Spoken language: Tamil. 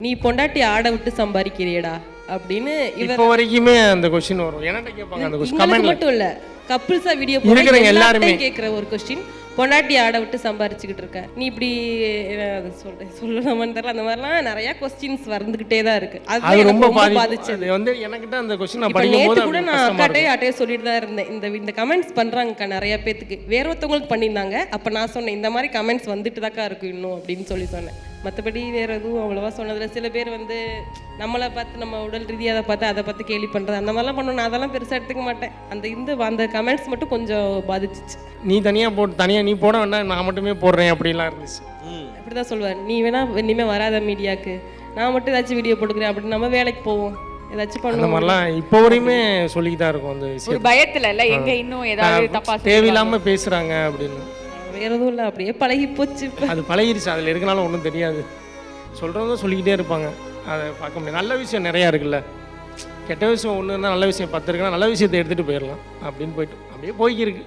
நீ பொண்டாட்டி ஆட விட்டு சம்பாதிக்கிறியடா அப்படின்னு இப்போ வரைக்குமே அந்த क्वेश्चन வரும். என்கிட்ட கேட்பாங்க அந்த क्वेश्चन கமெண்ட்ல. மட்டும் இல்ல கப்பிள்ஸா வீடியோ போடுற எல்லாரும் கேக்குற ஒரு क्वेश्चन. பொண்டாட்டி ஆட விட்டு சம்பாரிச்சுக்கிட்டு இருக்க நீ இப்படி சொல்லணும்னு தெரியல. அந்த மாதிரிலாம் நிறைய क्वेश्चंस வந்துகிட்டே தான் இருக்கு. அது ரொம்ப பாதிச்சது வந்து எனக்கிட்ட அந்த क्वेश्चन நான் படிக்கும்போது கூட நான் அக்காட்டே சொல்லிட்டு தான் இருந்தேன். இந்த கமெண்ட்ஸ் பண்றாங்க நிறைய பேத்துக்கு வேற ஒருத்தவங்களுக்கு பண்ணியிருந்தாங்க. அப்ப நான் சொன்னேன் இந்த மாதிரி கமெண்ட்ஸ் வந்துட்டு தாக்கா இருக்கும் இன்னும் அப்படின்னு சொன்னேன். மற்றபடி வேறு எதுவும் அவ்வளோவா சொன்னதில்ல. சில பேர் வந்து நம்மளை பார்த்து நம்ம உடல் ரீதியாக அதை பார்த்து அதை பார்த்து கேலி பண்ணுறது அந்த மாதிரிலாம் பண்ணணும். நான் அதெல்லாம் பெருசாக எடுத்துக்க மாட்டேன். அந்த கமெண்ட்ஸ் மட்டும் கொஞ்சம் பாதிச்சிச்சு. நீ தனியாக நீ போட வேண்டாம் நான் மட்டுமே போடுறேன் அப்படிலாம் இருந்துச்சு. அப்படி தான் சொல்லுவேன். நீ வேணா இனிமேல் வராத மீடியாவுக்கு நான் மட்டும் ஏதாச்சும் வீடியோ போட்டுக்கிறேன் அப்படின்னு நம்ம வேலைக்கு போவோம் ஏதாச்சும் பண்ணுவோம். அந்த மாதிரிலாம் இப்போ வரையுமே சொல்லிக்கிட்டு தான் இருக்கும். அந்த விஷயம் பயத்தில் இல்லை எங்கே இன்னும் ஏதாவது தப்பாக தேவையில்லாமல் பேசுகிறாங்க அப்படின்னு வேற எதுவும் இல்லை. அப்படியே பழகி போச்சு. அது பழகிருச்சு. அதில் இருக்கனாலும் ஒன்றும் தெரியாது. சொல்கிறவங்க சொல்லிக்கிட்டே இருப்பாங்க. அதை பார்க்க முடியாது. நல்ல விஷயம் நிறையா இருக்குல்ல. கெட்ட விஷயம் ஒன்று இருந்தால் நல்ல விஷயம் 10 இருக்குன்னா நல்ல விஷயத்தை எடுத்துகிட்டு போயிடலாம் அப்படின்னு போயிட்டு அப்படியே போய்க்கிருக்கு.